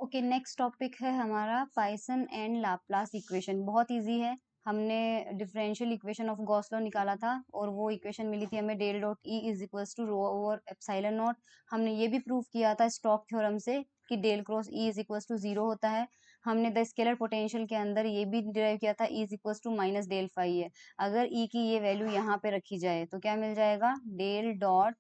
Okay, next topic है हमारा Poisson and Laplace equation. बहुत इजी है। हमने differential equation of Gauss law निकाला था और वो इक्वेशन मिली थी हमें del dot E is equals to rho over epsilon naught. हमने ये भी प्रूव किया था स्टोक्स थ्योरम से कि del cross E is equals to 0 होता है। हमने द स्केलर पोटेंशियल के अंदर ये भी डिराइव किया था E is equals to minus del phi है। अगर ई की ये वैल्यू यहाँ पे रखी जाए तो क्या मिल जाएगा, डेल डॉट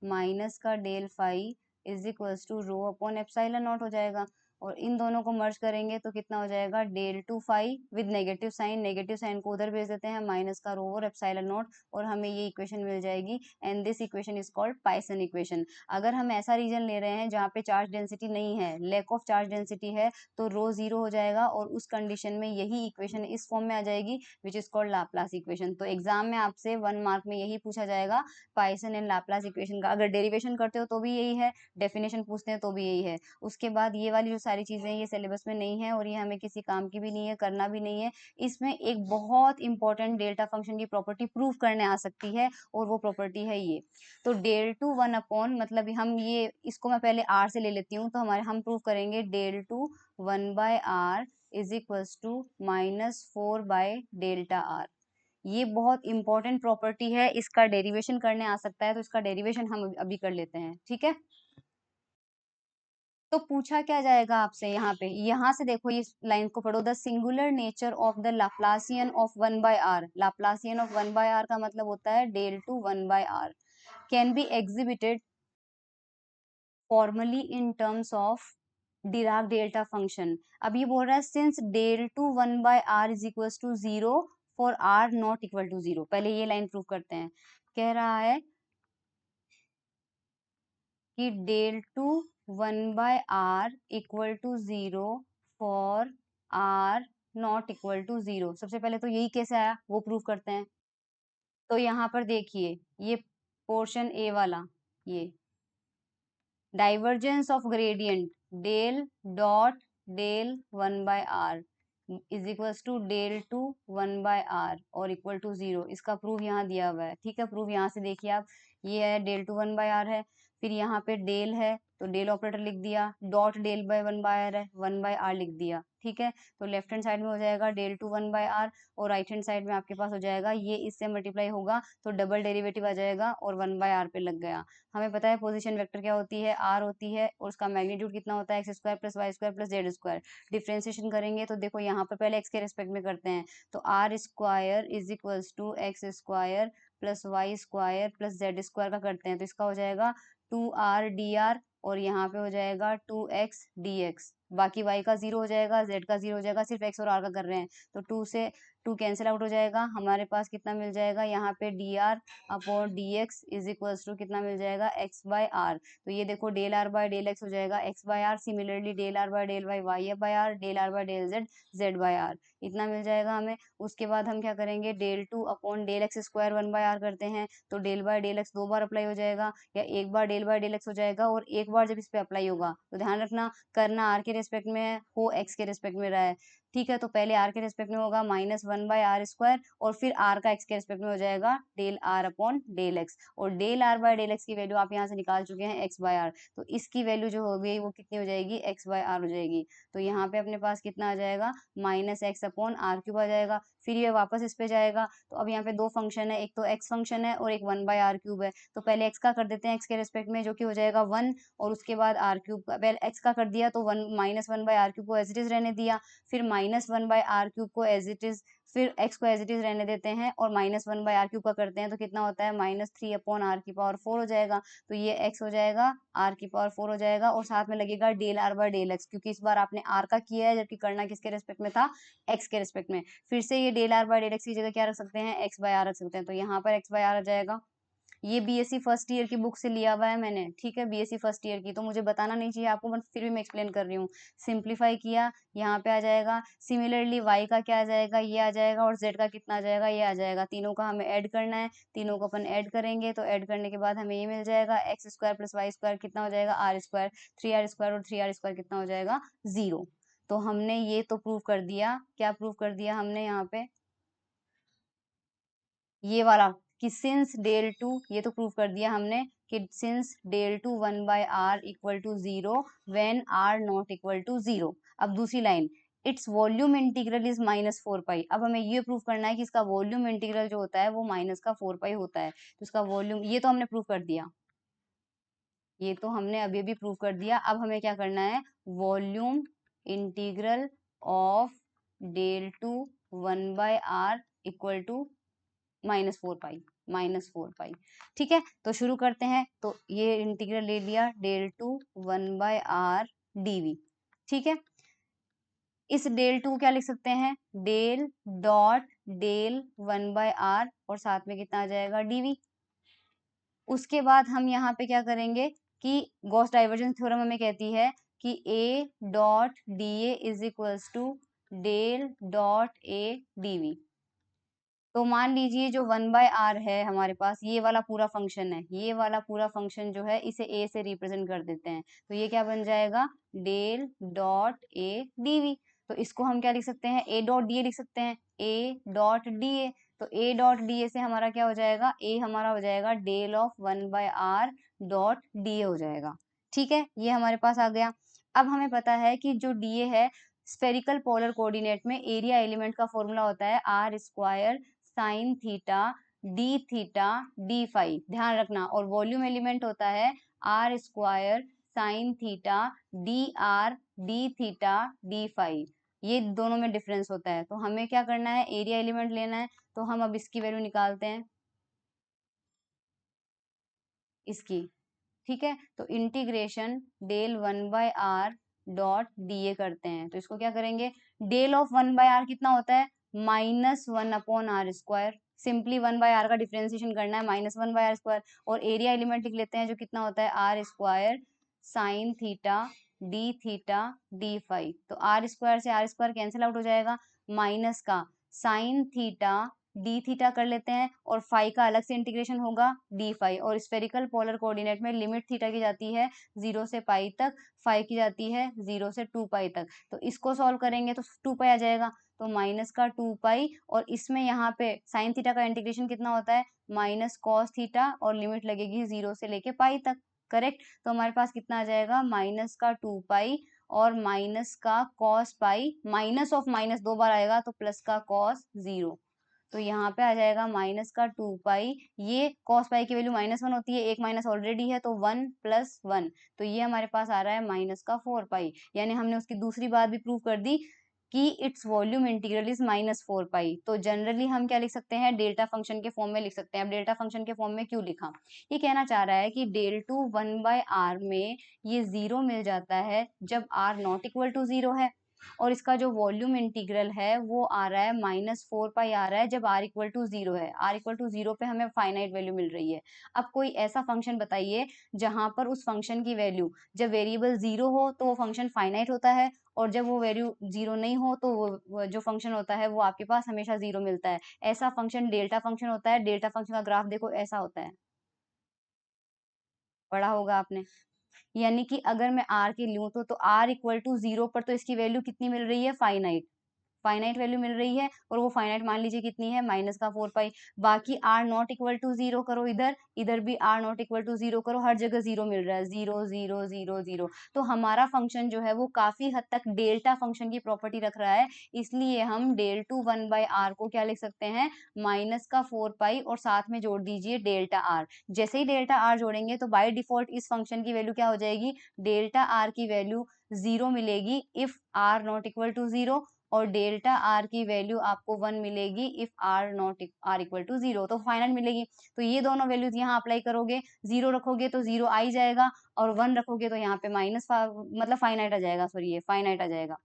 माइनस का del phi is equals to rho upon epsilon naught हो जाएगा। और इन दोनों को मर्ज करेंगे तो कितना हो जाएगा, del two phi with negative sign को उधर भेज देते हैं, माइनस का रो और एप्सिलॉन नॉट, और हमें ये इक्वेशन मिल जाएगी। And this equation is called Poisson equation. अगर हम ऐसा रीजन ले रहे हैं जहाँ पे चार्ज डेंसिटी नहीं है, लैक ऑफ चार्ज डेंसिटी है, तो रो 0 हो जाएगा और उस कंडीशन में यही इक्वेशन इस फॉर्म में आ जाएगी which is called Laplace equation. तो एग्जाम में आपसे 1 मार्क में यही पूछा जाएगा पाइसन एंड लाप्लास इक्वेशन का। अगर डेरिवेशन करते हो तो भी यही है, डेफिनेशन पूछते हैं तो भी यही है। उसके बाद ये वाली जो सारी चीजें हैं ये सिलेबस में नहीं है और ये हमें किसी काम की भी नहीं है, करना भी नहीं है। इसमें एक बहुत इंपॉर्टेंट डेल्टा फंक्शन की प्रॉपर्टी प्रूव करने आ सकती है और वो प्रॉपर्टी है ये। तो डेल टू 1 अपॉन, मतलब हम ये इसको मैं पहले आर से ले लेती हूँ, तो हम प्रूव करेंगे del two 1 by r is equals to -4 by delta r. ये बहुत इंपॉर्टेंट प्रॉपर्टी है, इसका डेरिवेशन करने आ सकता है, तो इसका डेरिवेशन हम अभी कर लेते हैं, ठीक है। तो पूछा क्या जाएगा आपसे यहाँ पे, यहाँ से देखो इस लाइन को पढ़ो, the singular nature of the laplacian of 1 by r. Laplacian of 1 by r का मतलब होता है del two 1 by r can be exhibited formally in terms of Dirac delta function. अब ये बोल रहा है since del two 1 by r is equal to 0 for r not equal to 0। पहले ये लाइन प्रूव करते हैं। कह रहा है कि del two 1 by r equal to 0 for r not equal to 0। सबसे पहले तो यही कैसे आया वो प्रूव करते हैं। तो यहाँ पर देखिए ये पोर्शन ए वाला, ये divergence of gradient del dot del 1 by r is equal to del two 1 by r और इक्वल टू 0। इसका प्रूफ यहाँ दिया हुआ है, ठीक है। प्रूफ यहाँ से देखिए आप, ये है डेल टू 1 बाय आर है, फिर यहाँ पे डेल है तो डेल ऑपरेटर लिख दिया, dot del by 1 by r है, 1 बाय आर लिख दिया, ठीक है। तो लेफ्ट हैंड साइड में हो जाएगा डेल टू 1 बाय आर और राइट हैंड साइड में आपके पास हो जाएगा, ये इससे मल्टीप्लाई होगा तो डबल डेरिवेटिव आ जाएगा और 1 बाय आर पे लग गया। हमें पता है पोजीशन वेक्टर क्या होती है, आर होती है, और उसका मैग्नीट्यूड कितना होता है, x square plus y square plus z square. Differentiation करेंगे तो देखो यहाँ पर पहले एक्स के रेस्पेक्ट में करते हैं, तो r square is equals to x square plus y square plus z square का करते हैं, तो इसका हो जाएगा 2r dr और यहाँ पे हो जाएगा 2x dx। बाकी y का 0 हो जाएगा, z का 0 हो जाएगा, सिर्फ x और r का कर रहे हैं तो 2 से 2 कैंसिल आउट हो जाएगा। हमारे पास कितना मिल जाएगा यहाँ पे dr upon dx is equals to कितना मिल जाएगा, x बाय आर। तो ये देखो del are by del x हो जाएगा x by r, similarly del are by del y y by r, del are by del z z by r, इतना मिल जाएगा हमें। उसके बाद हम क्या करेंगे, del two upon del x square 1 by r करते हैं, तो del by del x 2 bar apply हो जाएगा या एक बार डेल बाय डेल एक्स हो जाएगा, और एक बार जब इस पे अप्लाई होगा तो ध्यान रखना करना आर के रेस्पेक्ट में हो, एक्स के रेस्पेक्ट में रहा है, ठीक है। तो पहले आर के रेस्पेक्ट में होगा -1 बाय आर स्क्वायर और फिर आर का एक्स के रेस्पेक्ट में हो जाएगा del R upon del X, और del are by del x की वैल्यू आप यहाँ से निकाल चुके हैं एक्स बाय आर, तो इसकी वैल्यू जो हो गई वो कितनी हो जाएगी, एक्स बाय आर हो जाएगी। तो यहाँ पे अपने पास कितना आ जाएगा, -x अपॉन आर क्यूब आ जाएगा। फिर ये वापस इस पे जाएगा, तो अब यहाँ पे दो फंक्शन है, एक तो x फंक्शन है और एक 1 बाय आर क्यूब है, तो पहले x का कर देते हैं x के रेस्पेक्ट में जो कि हो जाएगा 1, और उसके बाद आर क्यूब का, पहले x का कर दिया तो -1 बाय आर क्यूब को एज इट इज रहने दिया, फिर -1 बाय आर क्यूब को एज इट इज, फिर x को एज इट इज रहने देते हैं और -1 बाय आर क्यूब का करते हैं तो कितना होता है, -3 अपॉन आर की पावर 4 हो जाएगा। तो ये x हो जाएगा आर की पावर 4 हो जाएगा और साथ में लगेगा del are by del x, क्योंकि इस बार आपने आर का किया है जबकि करना किसके रेस्पेक्ट में था, एक्स के रेस्पेक्ट में। फिर से ये del are by del x की जगह क्या रख सकते हैं, एक्स बाय आर रख सकते हैं, तो यहाँ पर एक्स बाय आर आ जाएगा। ये बीएससी फर्स्ट ईयर की बुक से लिया हुआ है मैंने, ठीक है, बीएससी फर्स्ट ईयर की, तो मुझे बताना नहीं चाहिए आपको, बट फिर भी मैं एक्सप्लेन कर रही हूँ। सिंप्लीफाई किया, यहाँ पे आ जाएगा, सिमिलरली वाई का क्या आ जाएगा, ये आ जाएगा, और जेड का कितना आ जाएगा, ये आ जाएगा। तीनों का हमें ऐड करना है, तीनों को अपन ऐड करेंगे, तो ऐड करने के बाद हमें ये मिल जाएगा, x square plus y square कितना हो जाएगा, आर स्क्वायर, 3r स्क्वायर और 3r स्क्वायर कितना हो जाएगा, 0। तो हमने ये तो प्रूव कर दिया, क्या प्रूव कर दिया हमने यहाँ पे, ये वाला कि सिंस डेल टू, ये तो प्रूव कर दिया हमने कि since del two 1/r equal to 0 when r not equal to 0। अब दूसरी line, it's volume integral is -4 pi. अब हमें ये प्रूव करना है कि इसका वॉल्यूम इंटीग्रल जो होता है वो -4 पाई होता है। तो इसका वॉल्यूम, ये तो हमने प्रूव कर दिया, ये तो हमने अभी अभी प्रूव कर दिया। अब हमें क्या करना है, volume integral of del two 1/r equal to -4 pi, -4 pi. ठीक है, तो शुरू करते हैं। तो ये इंटीग्रल ले लिया, डेल टू 1/r dv। ठीक है, इस डेल टू क्या लिख सकते हैं, डेल डॉट डेल 1/r, और साथ में कितना आ जाएगा, dv। उसके बाद हम यहाँ पे क्या करेंगे कि गॉस डाइवर्जेंस थ्योरम हमें कहती है कि a dot d a is equals to del dot a dv। तो मान लीजिए जो 1/r है हमारे पास, ये वाला पूरा फंक्शन है, ये वाला पूरा फंक्शन जो है इसे a से रिप्रेजेंट कर देते हैं। तो ये क्या बन जाएगा, डेल डॉट ए dv। तो इसको हम क्या लिख सकते हैं, a डॉट डी ए लिख सकते हैं, a डॉट डी ए। तो a डॉट डी ए से हमारा क्या हो जाएगा, a हमारा हो जाएगा del of 1/r dot d a हो जाएगा। ठीक है, ये हमारे पास आ गया। अब हमें पता है कि जो डी ए है, स्फेरिकल पोलर कोऑर्डिनेट में एरिया एलिमेंट का फॉर्मूला होता है r square sine theta d phi, ध्यान रखना। और वॉल्यूम एलिमेंट होता है r square sine theta d theta d phi. ये दोनों में डिफरेंस होता है। तो हमें क्या करना है, एरिया एलिमेंट लेना है। तो हम अब इसकी वैल्यू निकालते हैं, इसकी। ठीक है, तो integration del 1/r dot d a करते हैं। तो इसको क्या करेंगे, डेल ऑफ 1/r कितना होता है, -1/r²। सिंपली 1/r का डिफरेंशिएशन करना है, -1/r²। और एरिया एलिमेंट लिख लेते हैं जो कितना होता है, r square sine theta d phi. तो आर स्क्वायर से आर स्क्वायर कैंसिल आउट हो जाएगा, माइनस का साइन थीटा डी थीटा कर लेते हैं, और फाई का अलग से इंटीग्रेशन होगा डी फाई। और स्फेरिकल पोलर कोऑर्डिनेट में लिमिट थीटा की जाती है 0 से पाई तक, फाई की जाती है 0 से 2 पाई तक। तो इसको सॉल्व करेंगे तो 2 पाई आ जाएगा, तो माइनस का 2 पाई। और इसमें यहाँ पे साइन थीटा का इंटीग्रेशन कितना होता है, माइनस कॉस थीटा, और लिमिट लगेगी 0 से लेके पाई तक। करेक्ट, तो हमारे पास कितना आ जाएगा, माइनस का 2 पाई और माइनस का cos pi, minus of minus 2 बार आएगा तो प्लस का कॉस 0। तो यहाँ पे आ जाएगा माइनस का 2 पाई। ये कॉस पाई की वैल्यू -1 होती है, एक माइनस ऑलरेडी है तो 1 + 1। तो ये हमारे पास आ रहा है माइनस का 4 पाई। यानी हमने उसकी दूसरी बात भी प्रूव कर दी कि इट्स वॉल्यूम इंटीग्रल इज -4 पाई। तो जनरली हम क्या लिख सकते हैं, डेल्टा फंक्शन के फॉर्म में लिख सकते हैं। अब डेल्टा फंक्शन के फॉर्म में क्यों लिखा, ये कहना चाह रहा है कि डेल टू 1/r में ये 0 मिल जाता है जब r नॉट इक्वल टू 0 है। और इसका जो वॉल्यूम इंटीग्रल है वो आ रहा है -4 पाई आ रहा है जब r इक्वल टू 0 है। r इक्वल टू 0 पे हमें फाइनाइट वैल्यू मिल रही है। अब कोई ऐसा फंक्शन बताइए जहां पर उस फंक्शन की वैल्यू, जब वेरिएबल 0 हो तो वो फंक्शन फाइनाइट होता है, और जब वो वैल्यू 0 नहीं हो तो वो जो फंक्शन होता है वो आपके पास हमेशा 0 मिलता है। ऐसा फंक्शन डेल्टा फंक्शन होता है। डेल्टा फंक्शन का ग्राफ देखो ऐसा होता है, पढ़ा होगा आपने। यानी कि अगर मैं r की लूं तो r इक्वल टू 0 पर तो इसकी वैल्यू कितनी मिल रही है, फाइनाइट, फाइनाइट वैल्यू मिल रही है। और वो फाइनाइट मान लीजिए कितनी है, माइनस का 4 पाई। बाकी r नॉट इक्वल टू 0 करो, इधर इधर भी r नॉट इक्वल टू 0 करो, हर जगह 0 मिल रहा है, 0 0 0 0। तो हमारा फंक्शन जो है वो काफी हद तक डेल्टा फंक्शन की प्रॉपर्टी रख रहा है। इसलिए हम डेल टू 1/r को क्या लिख सकते हैं, माइनस का 4 पाई, और साथ में जोड़ दीजिए डेल्टा r। जैसे ही डेल्टा r जोड़ेंगे तो बाय डिफॉल्ट इस फंक्शन की वैल्यू क्या हो जाएगी, डेल्टा r की वैल्यू 0 मिलेगी if r not equal to 0, और डेल्टा r की वैल्यू आपको 1 मिलेगी इफ r इक्वल टू 0। तो फाइनल मिलेगी। तो ये दोनों वैल्यूज यहाँ अप्लाई करोगे, 0 रखोगे तो 0 आ ही जाएगा, और 1 रखोगे तो यहाँ पे मतलब फाइनाइट आ जाएगा, सॉरी ये फाइनाइट आ जाएगा,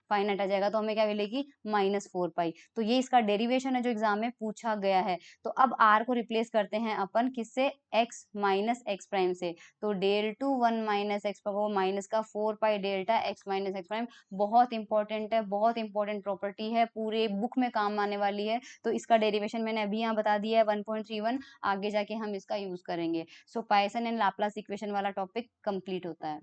फाइनाइट आ जाएगा। तो हमें क्या मिलेगी, -4 पाई। तो ये इसका डेरिवेशन है जो एग्जाम में पूछा गया है। तो अब r को रिप्लेस करते हैं अपन किससे, x माइनस एक्स प्राइम से। तो डेल टू 1 माइनस एक्स को माइनस का 4 pi delta x minus ex prime. बहुत इंपॉर्टेंट है, बहुत इंपॉर्टेंट प्रॉपर्टी है, पूरे बुक में काम आने वाली है। तो इसका डेरिवेशन मैंने अभी यहाँ बता दिया है 1.31, आगे जाके हम इसका यूज करेंगे। सो पाइथन एंड लाप्लास इक्वेशन वाला टॉपिक कंप्लीट होता है।